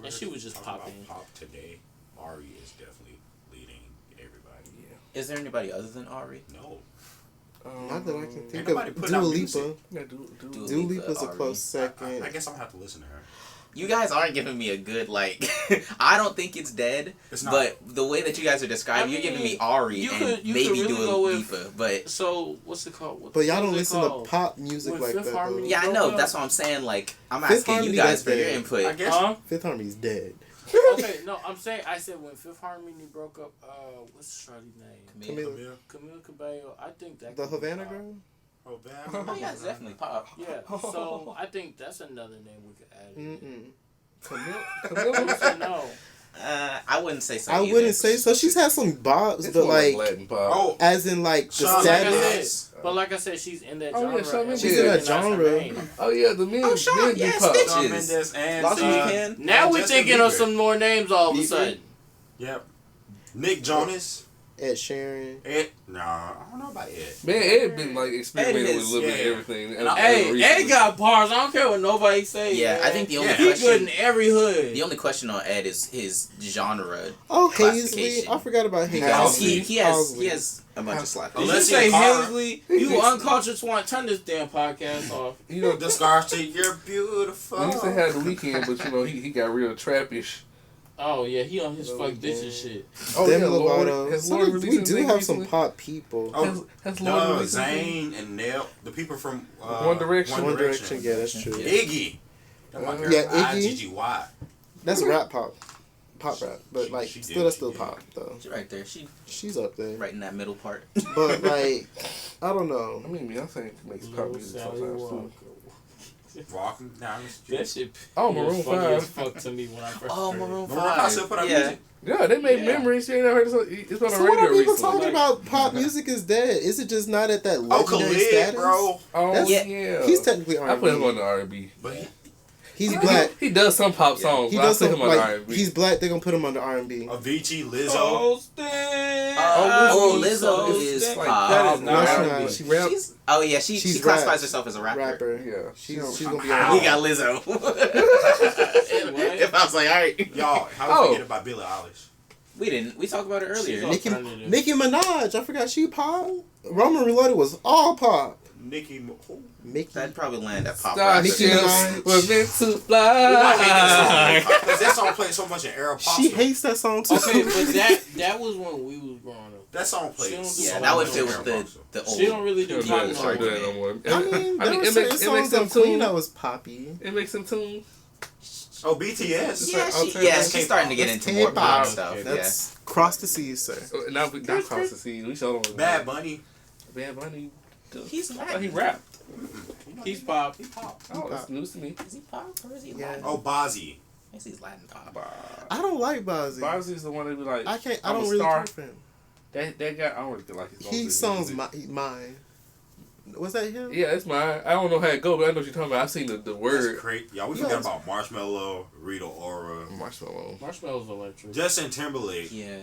And she was just talking about popping. pop today, Ari is definitely leading everybody. Yeah. Is there anybody other than Ari? No. Not that I can think Ain't nobody of. putting Dua out Lipa. music. Yeah, Dua Dua Lipa, Lipa's a Ari. close second. I guess I'm gonna have to listen to her. You guys aren't giving me a good like. I don't think it's dead, It's not. but the way that you guys are describing, you're giving me Ari you and could maybe really Dua go with- Lipa, but So what's it called? But y'all don't What's it listen called? to pop music When like Fifth that. Though. Harmony- yeah, I know. Go That's up. what I'm saying. Like, I'm Fifth asking you Harmony, guys that's for your dead. input. I guess. Huh? Fifth Harmony's dead. Okay, no, I said when Fifth Harmony broke up. What's Shawty's name? Camila. Camila Cabello. I think that. The could be Havana pop. girl? Oh, Oh yeah, it's definitely pop. Yeah, so I think that's another name we could add. In. Camille? So no. I wouldn't say so. I either. wouldn't say so. She's had some bobs, It's but more like, Latin pop. Oh, as in like the Shawn status. Mendes. But like I said, she's in that Oh, genre. yeah, Shawn and Mendes. She's in that that's her genre. name. Oh yeah, the men. Oh, Shawn, men do yes, pop. bitch. Shawn Bitches. Mendes and Lost in Japan. Now we're Justin thinking of Bieber. some more names all of a Bieber? sudden. Yep. Nick Jonas. Ed Sheeran. Ed. Nah, I don't know about Ed. Man, Ed been like experimenting Ed with is- a little bit yeah. of everything. And I- Hey, recently. Ed got bars. I don't care what nobody say. Yeah, man. I think the only Yeah. He good question. in every hood. The only question on Ed is his genre. Oh, Hazley. Classification. I forgot about Hazley. Because Halsey. he has a bunch of slack. Did you Unless say you're Carr. Hazley? You uncultured swan. Turn this damn podcast off. You know, The scars to you're beautiful. we used to have the weekend, but you know, he got real trappish. Oh yeah, he on his Oh, fuck this yeah. and shit. Oh Demi yeah, Lord. Lovato. Has So Lord we released do anything have some recently? pop people. Oh, Has Lord released anything? Zayn and Nell, the people from One Direction. One Direction, yeah, that's true. Iggy. That my girl, Yeah, Iggy. IGGY. That's rap pop rap, but like She still that's did, still yeah. pop though. She's right there. She She's up there, right in that middle part. but like I don't know. I mean, Beyonce makes pop music sometimes too. Walking down the street. That shit. Oh, was Maroon funny as 5. fuck to me when I first. Oh, heard it. Maroon Maroon 5 still put out Yeah. music. Yeah, they made Yeah. memories. You ain't heard it? It's on the So what radio are people recently. talking about? Pop music is dead. Is it just not at that Oh, legendary Khalid, status? bro. Oh That's- yeah, He's technically I put him on R&B. the R&B. But He's black. He does some pop songs. He but I does put some him on the like R&B. he's black. They're gonna put him under R&B. Avicii, Lizzo. Oh, Lizzo is like pop. that is No, not she's R&B. not. She rap. She's she She's classifies rap. herself as a rapper. Rapper. Yeah, She's gonna be How? on. He got Lizzo. What? If I was like, all right, Y'all, how Oh. we forget about Billie Eilish? we didn't. We talked about it earlier. She's Nicki Minaj. I forgot she pop. Roman Reloaded was all pop. Nicki. Who? Mickey. That'd probably land at pop. Star rap. Nicki ships Minaj. were meant to We might fly. hate that song because that song plays so much in era pop. She hates that song too. Okay, but that was when we was growing up. That song She don't plays. do Yeah, so that would much fit in with era the pop. the old. She don't really do She don't pop do no that more. no more. I mean, there were it certain makes songs them of Queen tune. that was poppy. It makes them tune. Oh, BTS. Yeah, she's starting to get That's into more K-pop. pop stuff. Okay, That's cross the seas, sir. Now we not cross the sea. We showed them. Bad Bunny. Bad Bunny. He's I thought he Latin. rapped. He's pop. Oh, that's news to me. Is he pop or is he Yeah. Latin? Oh, Bazzi. I guess he's Latin pop. I don't like Bazzi. Bazzi's the one that be like. I can't. I I'm don't a really star. care for him. That guy. I don't really like his. He songs. songs mine. Was that him? Yeah, it's mine. I don't know how it go, but I know what you're talking about. I've seen the That's word. great. Y'all, we Yeah, forgot it's- about Marshmello, Rita Ora, Marshmallow. Marshmallow's electric. Justin Timberlake. Yeah.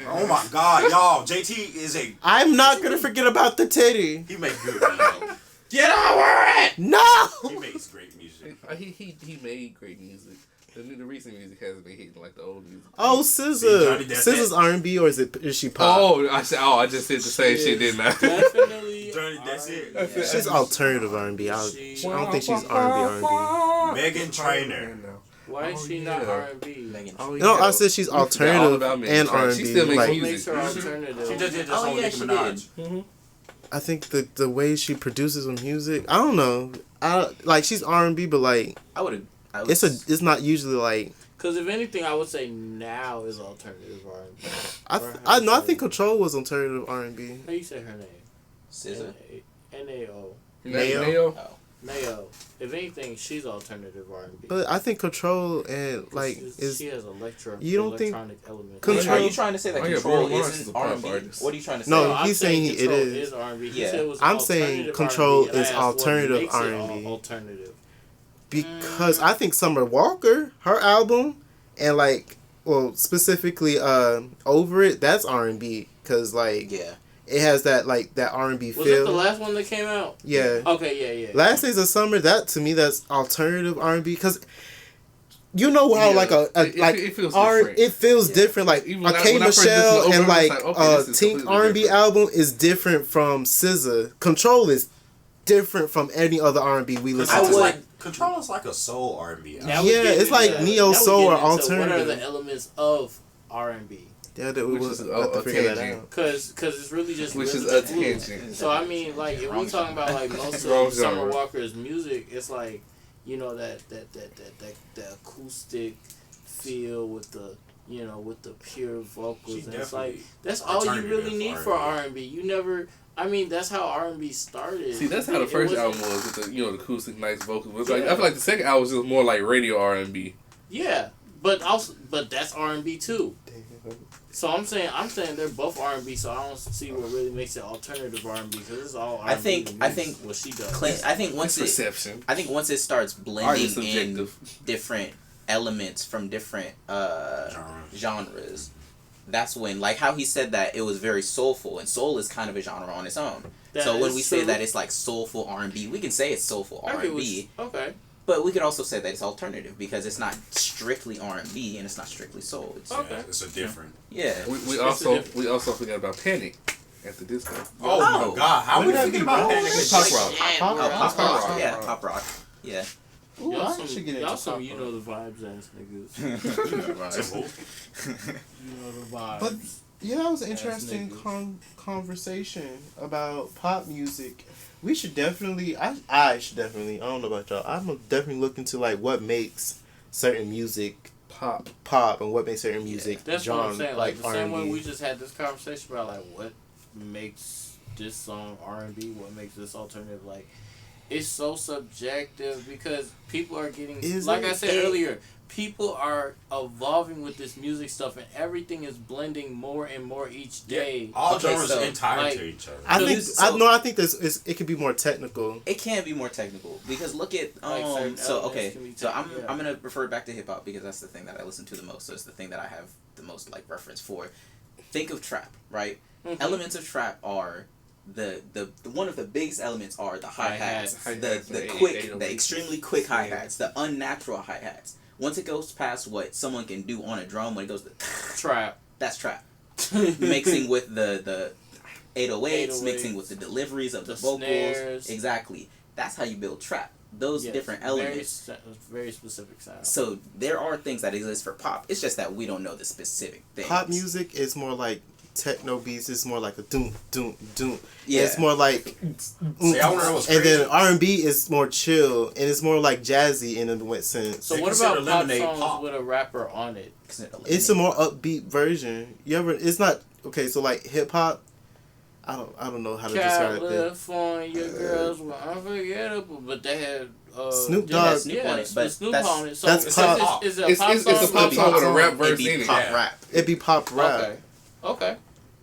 Oh my God, y'all! JT is a I'm not gonna forget about the titty. he makes good music. Get over it! No. He makes great music. He made great music. The recent music hasn't been hitting like the old music. Oh, See, Johnny, SZA. that's SZA's it. R&B or is she pop? Oh, I just said the same shit, didn't I? Definitely. Johnny, that's it. R&B. She's alternative R&B. I don't think she's R&B. Megan Trainor. Why is she Oh, not yeah. R&B? Megan. Oh, No, yeah. I said she's We forgot all alternative about Megan and Trainor. R&B. She still makes like, What music. makes her alternative? She just did this Oh, on yeah, Nicki she Minaj. I think the way she produces her music, I don't know. Like she's R&B, but like I would. it's not usually like. Because if anything, I would say now is alternative R&B. I think Control was alternative R&B. How you say her name? SZA. N-A-O. Nail. Oh. Nell. If anything, she's alternative R&B. But I think Control and like she has electronic elements. Control- Are you trying to say that Oh, yeah, Control Bruno Mars is a isn't pop R&B? artist. What are you trying to say? No, I'm he's saying it Control is. R&B. He Yeah. said it was I'm saying alternative Control R&B, and I is asked what alternative makes it R&B. Alternative. Because I think Summer Walker, her album, and like, well, specifically, Over It, that's R&B. Cause like, Yeah. it has that like that R&B Was feel. it the last one that came out? Yeah. Okay, yeah. Last Days of Summer, that to me, that's alternative R&B. Cause you know how Yeah. like It feels different. it feels different. Like Even a when K I first listened to Michelle Over It, and I like was like, okay, this is Tink completely R&B different. album is different from SZA. Control is different from any other R&B we listen I to. would- Control is like a soul R&B. Now we Yeah, getting it's like into- neo now we soul or getting into What are alternative. the elements of R&B? Yeah, that we Which was is about to a figure that tangent. out. Cause it's really just Which is really a just fluid. tangent. So I mean, like if we're talking about like most Wrong of Summer genre. Walker's music, it's like that acoustic feel with the with the pure vocals. She And it's like definitely that's all you really alternative need for R&B. R&B. You never. I mean, that's how R&B started. See, that's how the It first wasn't- album was with the the acoustic, nice vocals. It was like Yeah. I feel like the second album was just more like radio R&B. Yeah, but that's R&B too. So I'm saying they're both R&B. So I don't see what really makes it alternative R&B because it's all R&B. I think what she does. I think once It's it perception. I think once it starts Art is blending in subjective. different elements from different Genre. genres, that's when, like how he said that it was very soulful, and soul is kind of a genre on its own. That So when is we say true. that it's like soulful R&B, we can say it's soulful I get what R&B, okay. but we could also say that it's alternative because it's not strictly R&B and it's not strictly soul. It's, Okay. Yeah, it's a different. yeah. We also forgot about Panic at the disco. Oh, my God! How When we did that forget be about wrong? Panic! Pop rock. Pop Oh, rock. pop rock. rock. Yeah, pop rock. Yeah. Ooh, Y'all I some, should get into y'all some pop you rock. know the vibes ass niggas. You know the vibes. But yeah, that was an Ass interesting niggas. conversation about pop music. We should definitely, I should definitely, I don't know about y'all, I'm gonna definitely look into like what makes certain music pop and what makes certain music That's genre, what I'm saying. Like the same way R&B. we just had this conversation about like what makes this song R&B, what makes this alternative. Like it's so subjective because people are getting Is like it? I said earlier. People are evolving with this music stuff, and everything is blending more and more each day. All Okay, genres so, entire like- to each other. I think So- I think it could be more technical. It can be more technical because look at Like certain so elements okay, can be so technical, yeah. I'm gonna refer back to hip hop because that's the thing that I listen to the most. So it's the thing that I have the most like reference for. Think of trap, right? Mhm. Elements of trap are the one of the biggest elements are the hi-hats, Hi-hats, the and quick, 808s. the extremely quick hi-hats, the unnatural hi-hats. Once it goes past what someone can do on a drum, when it goes to Trap. that's trap. Mixing with the 808s, 808s, mixing with the deliveries of the the vocals. snares. Exactly. That's how you build trap. Those Yes, different very elements. very specific sound. So there are things that exist for pop. It's just that we don't know the specific things. Pop music is more like techno beats. It's more like a doom doom doom. Yeah. It's more like. See, I wanna know what's and then crazy. R&B is more chill and it's more like jazzy in a sense. So They what consider about pop Lemonade songs pop. with a rapper on it? It's a more upbeat version. You ever? It's not okay. So like hip hop, I don't know how to describe it. California girls were unforgettable, but they had Snoop Yeah, Dogg. Snoop yeah, on it, but Snoop that's- on it. So that's is pop. Is it a It's- pop it's song? a pop song with a rap verse It'd be in it. pop Yeah. rap. It'd be pop rap. Okay. Okay.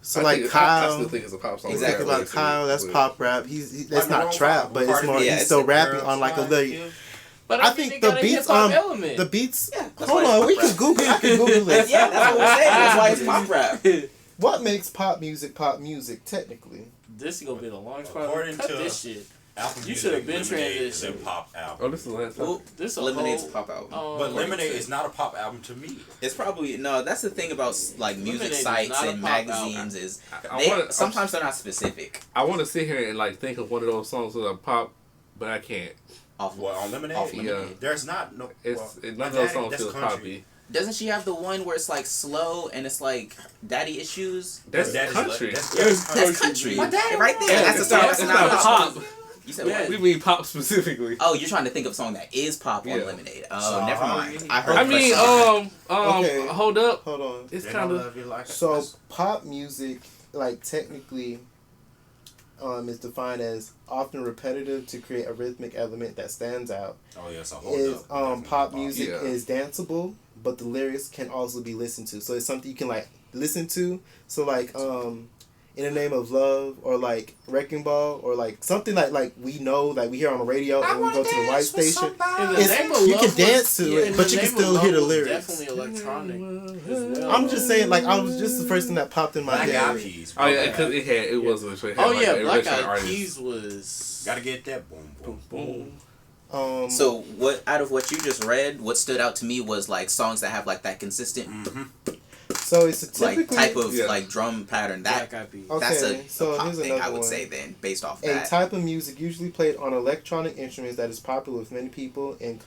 So I like think- I Kyle. still think it's a pop song. Exactly. Exactly like Kyle. That's But- pop rap. That's Like not Maroon trap, five, but it's Cardi more. B. Yeah, He's it's still a rapping girl on like a like little. you. But I I think think the it got a beats hip-hop on element. the beats. Yeah, that's Hold why on, it's we pop can rap. Google. I can Google this. Yeah, that's what we're saying. That's why it's pop rap. What makes pop music technically? This is gonna be the longest part. According Cut to- this shit. Apple You Music should have been Lemonade is a transitioned. pop Oh, album. this is the last time. Well, This a Lemonade's whole, a pop album. But Lemonade is not a pop album to me. It's probably no. That's the thing about like music Lemonade is sites not a and pop magazines album. is Sometimes they're not specific. I want to sit here and like think of one of those songs that are pop, but I can't. Off What, on Lemonade? Off Yeah. Lemonade. There's not no. None of those songs feel poppy. Doesn't she have the one where it's like slow and it's like daddy issues? That's That is country. That's country. My dad- Right there. Yeah, That's a it's song. not- That's it's not not pop. pop. You said Yeah. what? We mean pop specifically. Oh, you're trying to think of a song that is pop on Yeah. Lemonade. Oh, So, never mind. I I heard. mean, Okay. hold up. Hold on. It's They kind don't of love you like So this. pop music, like technically, is defined as often repetitive to create a rhythmic element that stands out. Oh yeah, so hold Is up. Definitely pop music Yeah. is danceable, but the lyrics can also be listened to. So it's something you can like listen to. So like In the Name of Love or like Wrecking Ball or like something like we know like we hear on the radio and we go to the right station. In the It's- Name of you Love can was- dance to it, In but the you can Name of still Love hear the was lyrics. Definitely electronic as well. I'm just saying like I was just the first thing that popped in my Black head. Eyed Peas. Oh yeah, because it was a Oh yeah, like, Black original Eyed artist. Peas was. Gotta get that boom boom boom. So what out of what you just read, what stood out to me was like songs that have like that consistent So it's a typically like type of Yeah. like drum pattern. That Black Eyed Peas. that's Okay, a so pop here's thing I another would one. say then based off a that. type of music usually played on electronic instruments that is popular with many people and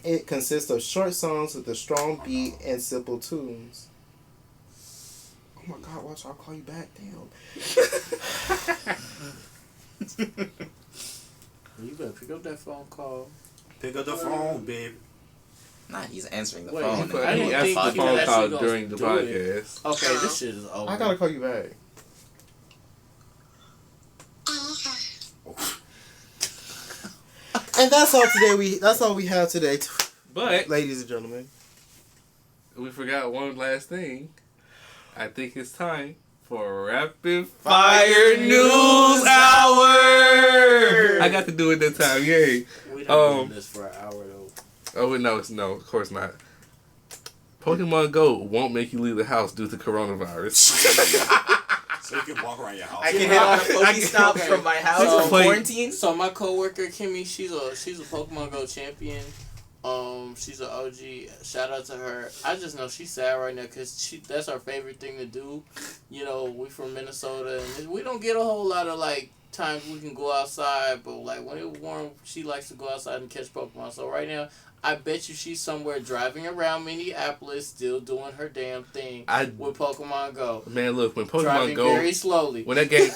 it consists of short songs with a strong beat and simple tunes. Oh my God! Watch, I'll call you back. Damn. You better pick up that phone call. Pick up the phone, baby. Nah, he's answering the Wait, phone. he and didn't He think answered the he was phone call actually gonna during the do it. podcast. Okay, this shit is over. I gotta call you back. And that's all today. That's all we have today, But ladies and gentlemen. we forgot one last thing. I think it's time for Rapid Fire News Hour. I got to do it that time. Yay! We done doing this for an hour though. Oh wait, no, of course not. Pokemon Go won't make you leave the house due to coronavirus. So you can walk around your house. I can hit all the Pokestops Okay. from my house So- in quarantine. So my coworker Kimmy, she's a Pokemon Go champion. She's an OG. Shout out to her. I just know she's sad right now because that's our favorite thing to do. You know, we from Minnesota and we don't get a whole lot of like times we can go outside, but like when it's warm, she likes to go outside and catch Pokemon. So right now, I bet you she's somewhere driving around Minneapolis, still doing her damn thing with Pokemon Go. Man, look, when Pokemon Driving Go, very slowly. when that game,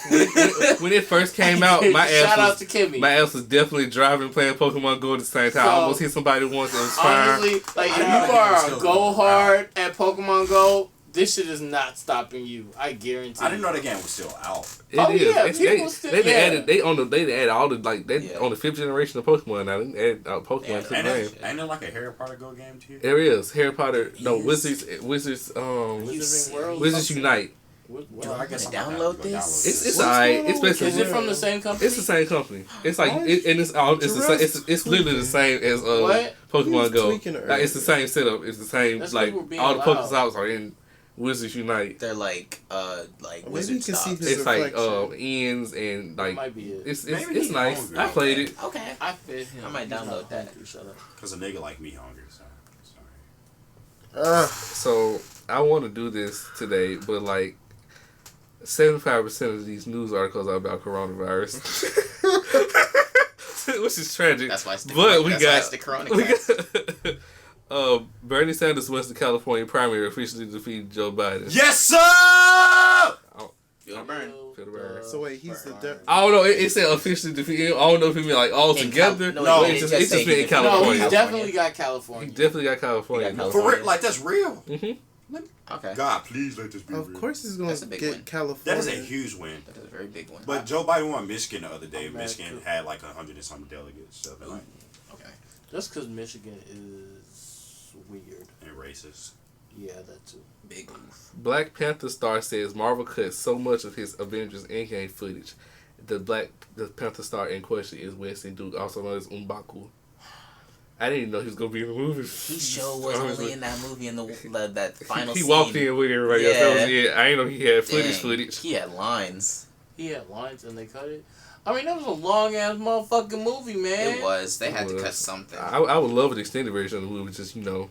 when it first came out, my Shout out ass to Kimmy. my ass was definitely driving, playing Pokemon Go at the same time. So, I almost hit somebody once. It was fire. Honestly, like if I know you that are game's a still go going hard at Pokemon Go, this shit is not stopping you. I guarantee. I didn't know the game was still out. It Oh, is. yeah, It's, people still- they yeah. added all the like they on the 5th generation of Pokemon now. They added Pokemon Yeah, to the Ain't game. ain't there like a Harry Potter Go game too? There is Harry Potter. No, Yes. Wizards. Wizarding World. Wizards Unite. Well, I guess wanna I'm gonna download have to go this? It's What's alright. going It's on with basically Is it from the same company? It's the same company. It's like Why and it's all it's the same. It's literally the same as What? Pokemon He was Go. tweaking it Like, it's the earlier. same setup. It's the same That's like 'cause we're being all the loud. Pokestops are in Wizards Unite. They're like Maybe you wizard can see stops. his It's like reflection. ends and That like might be it. it's Maybe it's he's nice. hungry. I played it. Okay. I fed him. I might He's not download that. hungry, Shut up. Cause a nigga like me hungry. Sorry. So I want to do this today, but like 75% of these news articles are about coronavirus, which is tragic. That's why it's the But we that's why got it's the Corona we cast. got Bernie Sanders wins the California primary, officially defeated Joe Biden. Yes, sir. Feel the burn. Feel the burn. So wait, he's the I don't know. It said officially defeated. I don't know if he mean like all together. No, but it it's just just say been he in defeated- No, California. he's definitely got California. He definitely got California. He got For real, like that's real. Okay. God, please let this be Of real. course he's going That's a to big get win. California. That is a huge win. That is a very big one. But Joe Biden won Michigan the other day. I'm mad Michigan too. had like 100 and something delegates. So they're like, Okay. Just because Michigan is weird. and racist. Yeah, that too. Big move. Black Panther star says Marvel cut so much of his Avengers Endgame footage. The Panther star in question is Wesley Duke, also known as M'Baku. I didn't even know he was gonna be in the movie. He sure was only in that movie in that final He scene. walked in with everybody else. That was Yeah. it. I didn't know he had Dang, footage. He had lines. He had lines and they cut it. I mean, that was a long ass motherfucking movie, man. It was. They It had to was. cut something. I would love an extended version of the movie, just, you know.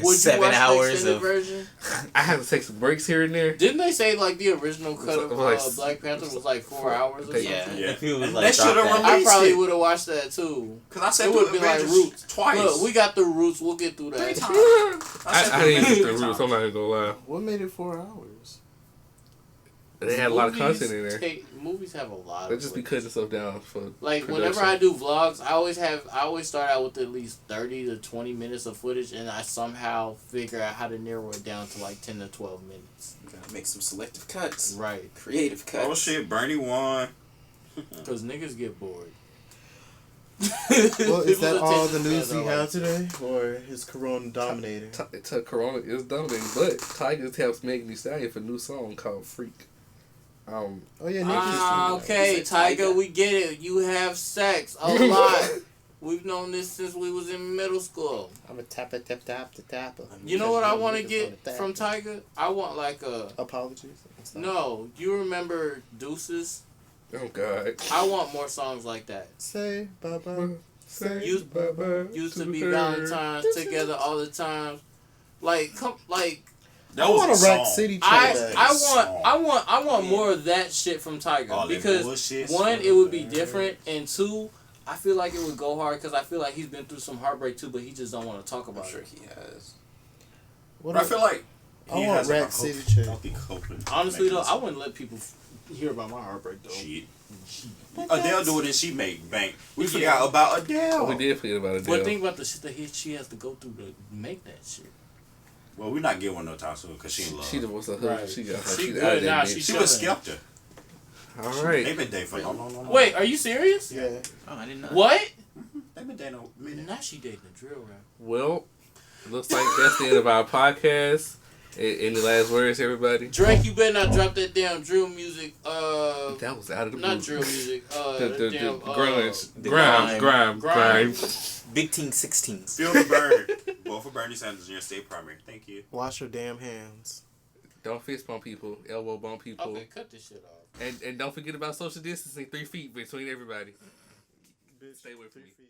Would 7 you watch hours the extended of. version? I have to take some breaks here and there. Didn't they say like the original cut of Like, Black Panther was like 4 hours or something? Yeah. Yeah. If you was And like, they should drop have that. I released probably it. would have watched that too. Cause I said It would be like Avengers Roots. twice. Look, we got the Roots. We'll get through that. 3 times. I didn't get the Avengers roots, I'm not gonna lie. What made it 4 hours? They had a lot of Movies content in there. Movies have a lot. They of just be footage. cutting stuff down for Like production. whenever I do vlogs, I always start out with at least 30 to 20 minutes of footage, and I somehow figure out how to narrow it down to like 10 to 12 minutes. Gotta make some selective cuts. Right. Creative cuts. Oh shit, Bernie won. Because niggas get bored. Well, is that People's all the attention news spans we are have today? Or is Corona dominating? Corona is dominating, but Tiger taps Megan Thee Stallion for a new song called Freak. Oh yeah, Nick Okay, Is it Tiger, Tiger? we get it. You have sex a lot. We've known this since we was in middle school. I'm a tapper. You know what I want to get from Tiger? I want like a... Apologies. No, you remember Deuces? Oh God. I want more songs like that. Say bye bye. Say Used- bye bye. Used to be Valentine's together all the time. Like, That I was want a a Rack song. City I track. I want more of that shit from Tiger All that because bullshit one, stuff, it would be man. different, and two, I feel like it would go hard because I feel like he's been through some heartbreak too, but he just don't want to talk about I'm sure it. he has. What But I feel like I he want has a Rack City chick. healthy coping Honestly though, I mechanism. wouldn't let people hear about my heartbreak though. Shit. Adele do it and she make bank. We forgot about Adele. We did forget about it. But think about the shit that she has to go through to make that shit. Well, we're not getting one no time soon because she in love. She was a Right. She got her. She She good out of now, that she bitch. She was chilling. Skepta. All right. They've been dating for long. Wait, are you serious? Yeah. Oh, I didn't know. What? They've been dating a minute. Now she dating a drill rap. Well, looks like that's the end of our podcast. Any last words, everybody? Drake, you better not drop that damn drill music. That was out of the Not blue. drill music. The Damn, grunge. the Grime. grime. Big Team 16s. Feel the burn. Vote for Bernie Sanders in your state primary. Thank you. Wash your damn hands. Don't fist bump people. Elbow bump people. Okay, cut this shit off. And don't forget about social distancing. 3 feet between everybody. Stay away from me. 3 feet.